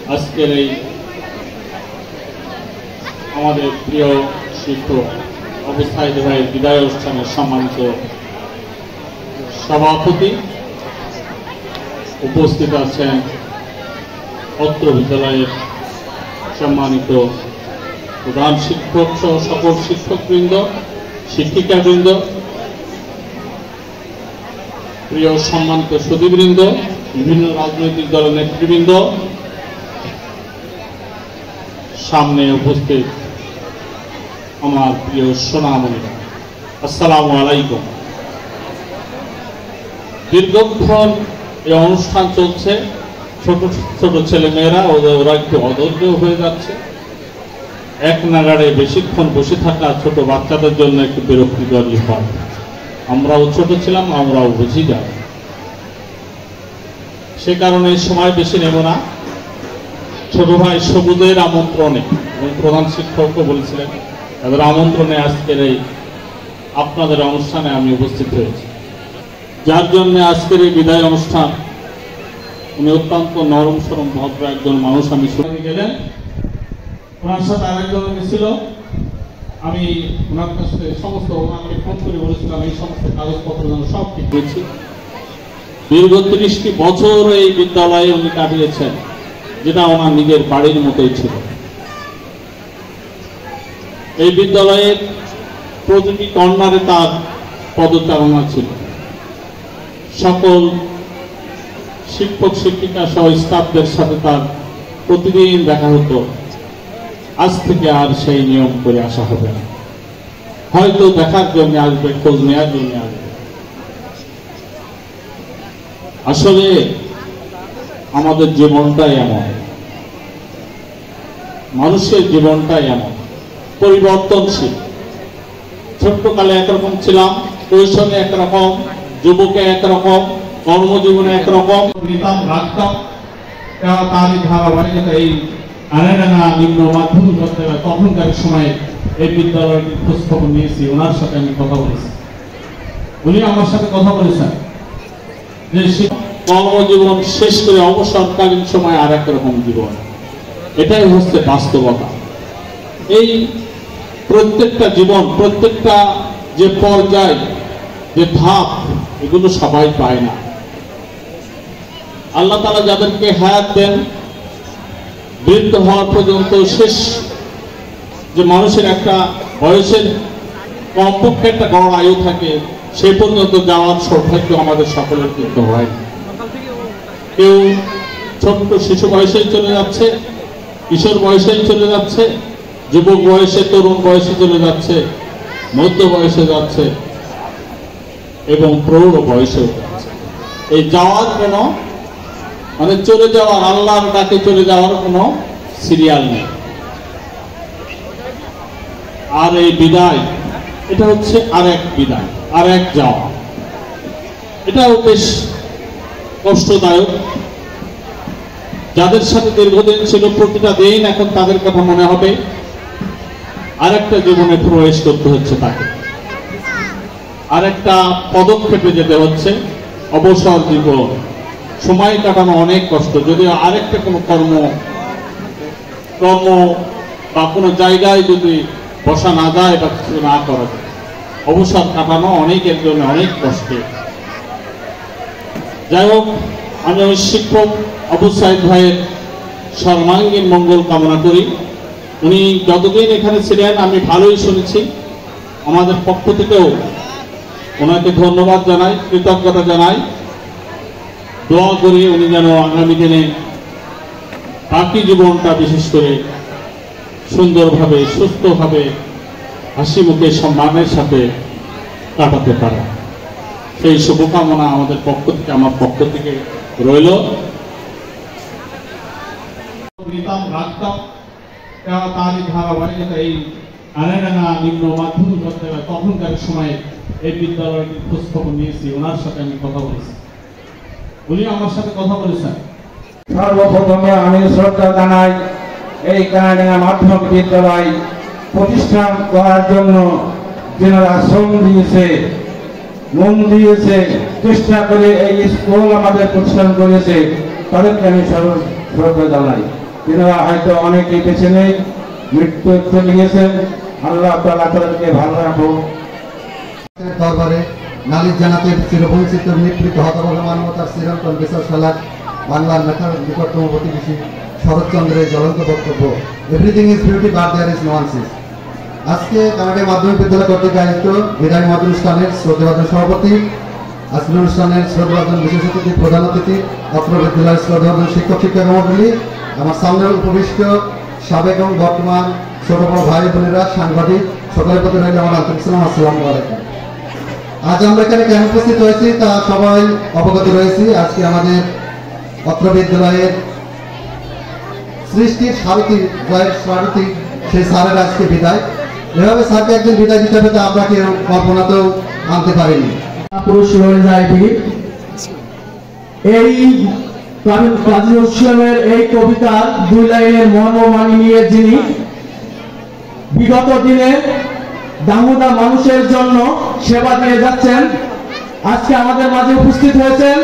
আজকের এই আমাদের প্রিয় শিক্ষক আবু সাইদ ভাইয়ের বিদায় অনুষ্ঠানের সম্মানিত সভাপতি, উপস্থিত আছেন অত্র বিদ্যালয়ের সম্মানিত প্রধান শিক্ষক সহ সকল শিক্ষকবৃন্দ, শিক্ষিকাবৃন্দ, প্রিয় সম্মানিত সুধীবৃন্দ, বিভিন্ন রাজনৈতিক দলের নেতৃবৃন্দ, সামনে উপস্থিত আমার প্রিয় সোনামণিরা, আসসালামু আলাইকুম। দীর্ঘক্ষণ এই অনুষ্ঠান চলছে, ছোট ছোট ছেলে মেয়েরা ওরা একটু অধৈর্য হয়ে যাচ্ছে। এক নাগাড়ে বেশিক্ষণ বসে থাকা ছোট বাচ্চাদের জন্য একটু বিরক্তিকরই হয়। আমরাও ছোট ছিলাম, আমরাও বুঝি যাই। সে কারণে সময় বেশি নেব না। ছোট ভাই সবুজের আমন্ত্রণে এবং প্রধান শিক্ষকও বলেছিলেন তাদের আমন্ত্রণে আজকের এই আপনাদের অনুষ্ঠানে আমি উপস্থিত হয়েছি, যার জন্য আজকের এই বিদায় অনুষ্ঠান। উনি অত্যন্ত নরম সরম ভদ্র একজন মানুষ। আমি শুনে গেলেন, ওনার সাথে আরেকজন ছিল। আমি ওনার কাছে সমস্ত ওনাকে ফোন করে বলেছিলাম এই সমস্ত কাগজপত্র যেন সব ঠিক হয়েছে। দীর্ঘ 30টি বছর এই বিদ্যালয়ে উনি কাটিয়েছেন, যেটা ওনার নিজের বাড়ির মতোই ছিল। এই বিদ্যালয়ের প্রতিটি কর্নারে তার পদচারণা ছিল। সকল শিক্ষক শিক্ষিকা সহ স্টাফদের সাথে তার প্রতিদিন দেখা হতো। আজ থেকে আর সেই নিয়ম করে আসা হবে না, হয়তো দেখার জন্য আসবে, খোঁজ নেওয়ার জন্য আসবে। আসলে আমাদের জীবনটাই এমন, মানুষের জীবনটাই এমন, পরিবর্তনশীল। ছোট্টকালে একরকম ছিলাম, কৈশোরে একরকম, যুবকে একরকম, কর্মজীবনে একরকম নিতাম, রাখতাম। তারই ধারাবাহিকতা এই আনাডাঙ্গা নিম্ন মাধ্যমিক বিদ্যালয় তখনকার সময়ে এই বিদ্যালয়টির খোঁজখবর নিয়েছি। ওনার সাথে আমি কথা বলেছি, উনি আমার সাথে কথা বলেছেন যে কর্মজীবন শেষ করে অবসরকালীন সময় আর একরকম জীবন। এটাই হচ্ছে বাস্তবতা। এই প্রত্যেকটা জীবন, প্রত্যেকটা যে পর্যায়, যে ধাপ, এগুলো সবাই পায় না। আল্লাহ তাআলা যাদেরকে হায়াত দেন, বৃদ্ধ হওয়ার পর্যন্ত, শেষ যে মানুষের একটা বয়সের কমপক্ষে একটা গড় আয়ু থাকে, সেই পর্যন্ত যাওয়ার সৌভাগ্য আমাদের সকলের কিন্তু হয়। কেউ ছোট্ট শিশু বয়সেই চলে যাচ্ছে, কিশোর বয়সেই চলে যাচ্ছে, যুবক বয়সে, তরুণ বয়সে চলে যাচ্ছে, মধ্য বয়সে যাচ্ছে এবং প্রৌঢ় বয়সেও যাচ্ছে। এই যাওয়ার কোনো মানে চলে যাওয়ার, আল্লাহর ডাকে চলে যাওয়ার কোনো সিরিয়াল নেই। আর এই বিদায়, এটা হচ্ছে আরেক বিদায়, আর এক যাওয়া। এটাও বেশ কষ্টদায়ক। যাদের সাথে দীর্ঘদিন ছিল, প্রতিটা দিন এখন তাদের কথা মনে হবে। আরেকটা জীবনে প্রবেশ করতে হচ্ছে তাকে, আরেকটা পদক্ষেপে যেতে হচ্ছে। অবসর জীবন, সময় কাটানো অনেক কষ্ট। যদি আরেকটা কোনো কর্ম বা কোনো জায়গায় যদি বসা না যায় বা কিছু না করা যায়, অবসর কাটানো অনেকের জন্য অনেক কষ্টের। যাই হোক, আমি ওই শিক্ষক আবু সাইদ ভাইয়ের সর্বাঙ্গীন মঙ্গল কামনা করি। উনি যতদিন এখানে ছিলেন আমি ভালোই শুনেছি। আমাদের পক্ষ থেকেও ওনাকে ধন্যবাদ জানাই, কৃতজ্ঞতা জানাই। দোয়া করি উনি যেন আগামী দিনে বাকি জীবনটা বিশেষ করে সুন্দরভাবে, সুস্থভাবে, হাসি মুখে, সম্মানের সাথে কাটাতে পারে। সেই শুভকামনা আমাদের পক্ষ থেকে, আমার পক্ষ থেকে রইল। নিতাম, রাখতাম। তারই ধারাবাহিকতা এই আনাডাঙ্গা নিম্ন মাধ্যমিক বিদ্যালয় তখনকার সময়ে এই বিদ্যালয়টির খোঁজখবর নিয়েছি। ওনার সাথে আমি কথা বলেছি, উনি আমার সাথে কথা বলেছেন। সর্বপ্রথমে আমি শ্রদ্ধা জানাই এই কানাডাঙ্গা মাধ্যমিক বিদ্যালয় প্রতিষ্ঠা করার জন্য যারা শ্রম দিয়েছে, মন দিয়েছে, চেষ্টা করে এই স্কুল আমাদের প্রতিষ্ঠান করেছে, তাদেরকে আমি শ্রদ্ধা জানাই। তিনারা হয়তো অনেকেই বেছে নেই, মৃত্যু চলে গেছেন। আল্লাহ তাআলা তাদেরকে ভালো রাখুন। দরবারে নালিশ জানাতে চিরবঞ্চিত নিপীড়িত হতভাগা মানবতার চিরন্তন বিচার সালাক বাংলার মেধার নিকটতম প্রতিবেশী শরৎচন্দ্রের জ্বলন্ত বক্তব্য, everything is beauty but there is no আনসিস। আজকে কানাডা মাধ্যমিক বিদ্যালয় কর্তৃক আয়োজিত বিদায় মত অনুষ্ঠানের শ্রদ্ধেভাজন সভাপতি, আজকের অনুষ্ঠানের শ্রদ্ধেভাজন বিশেষ অতিথি, প্রধান অতিথি, অত্র বিদ্যালয়ের শ্রদ্ধেভাজন শিক্ষক শিক্ষক মণ্ডলী, আমার সামনে উপবিষ্ট সাবেক এবং বর্তমান ছোট বড় ভাই বোনেরা, সাংবাদিক, সকলের প্রতি রইল আমার আন্তরিক সালাম, আসসালামু আলাইকুম। আজ আমরা এখানে কেন উপস্থিত হয়েছি তা সবাই অবগত রয়েছি। আজকে আমাদের অত্র বিদ্যালয়ের সৃষ্টির সারথী সেই স্যারের আজকে বিদায়। এভাবে স্যারকে একজন বিদায় দিতে হবে তা আমরা কেউ কল্পনাতেও আনতে পারিনি। পুরুষ এই কাজী ইসলামের এই কবিতার 2 লাইনের মর্মবাণী নিয়ে যিনি বিগত দিনে দামুদা মানুষের জন্য সেবা দিয়ে যাচ্ছেন, আজকে আমাদের মাঝে উপস্থিত হয়েছেন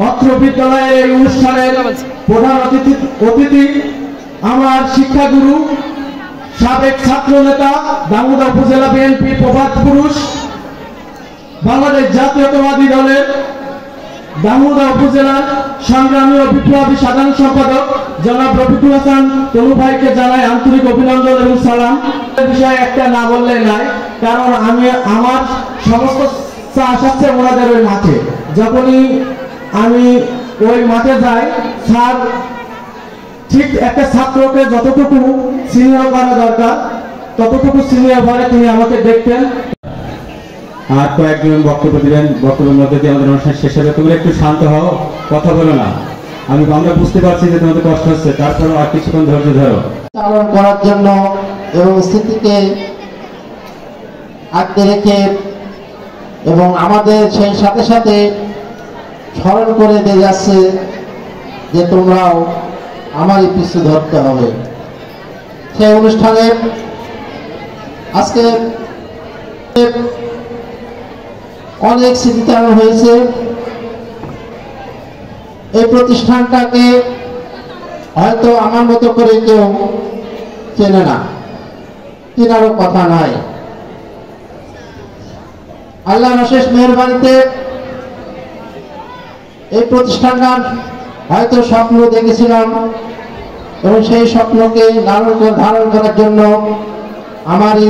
অত্র বিদ্যালয়ের এই অনুষ্ঠানের প্রধান অতিথি আমার শিক্ষাগুরু, সাবেক ছাত্র নেতা, দামুদা উপজেলা বিএনপি প্রভাত পুরুষ, বাংলাদেশ জাতীয়তাবাদী দলের দামুদা উপজেলার সংগ্রামী ও বিপ্লবী সাধারণ সম্পাদক জনাব রফিকুল হাসান তনু ভাইকে জানাই আন্তরিক অভিনন্দন এবং সালাম। বিষয়ে একটা না বললে নাই, কারণ আমার সমস্ত চাষ আছে ওনাদের ওই মাঠে। যখনই আমি ওই মাঠে যাই, স্যার ঠিক একটা ছাত্রকে যতটুকু সিনিয়র করা দরকার ততটুকু সিনিয়র ভাবে তিনি আমাকে দেখতেন। আর কয়েকজন বক্তব্য দিলেন, বক্তব্যের মধ্যে দিয়ে আমাদের অনুষ্ঠান শেষ হবে। তোমরা একটু শান্ত হও, কথা বলো না। আমরা বুঝতে পারছি যে তোমাদের কষ্ট হচ্ছে, তারপরেও আর কিছুক্ষণ ধৈর্য ধরো। চালন করার জন্য এবং স্থিতিকে আটকে রেখে এবং আমাদের সেই সাথে সাথে স্মরণ করে দিয়ে যাচ্ছে যে তোমরাও আমারই পিছু ধরতে হবে। সেই অনুষ্ঠানে আজকে অনেক স্মৃতিচারণ হয়েছে। এই প্রতিষ্ঠানটাকে হয়তো আমার মতো করে কেউ চেনে না, চেনারও কথা নয়। আল্লাহর অশেষ মেহেরবানিতে এই প্রতিষ্ঠানটার হয়তো স্বপ্ন দেখেছিলাম এবং সেই স্বপ্নকে ধারণ করার জন্য আমারই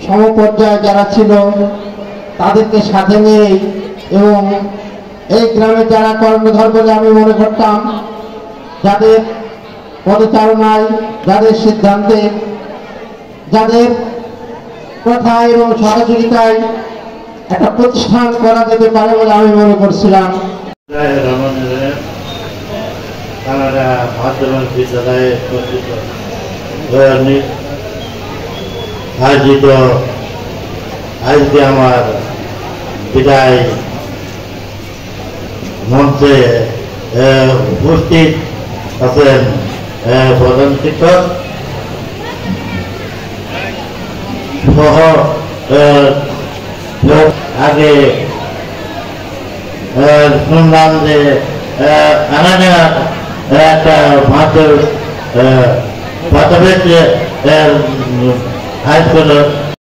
সমপর্যায়ে যারা ছিল তাদেরকে সাথে নিয়ে এবং এই গ্রামে যারা কর্ণধর বলে আমি মনে করতাম, যাদের পদচারণায়, যাদের সিদ্ধান্তে, যাদের কথায় এবং সহযোগিতায় একটা প্রতিষ্ঠান করা যেতে পারে বলে আমি মনে করছিলাম। কানাডা মাধ্যমিক বিদ্যালয়ে আয়োজিত আজকে আমার বিদায় মঞ্চে উপস্থিত আছেন প্রধান শিক্ষক সহ আগে শুনলাম যে কানাডা একটা মাধ্যমিক হাই স্কুল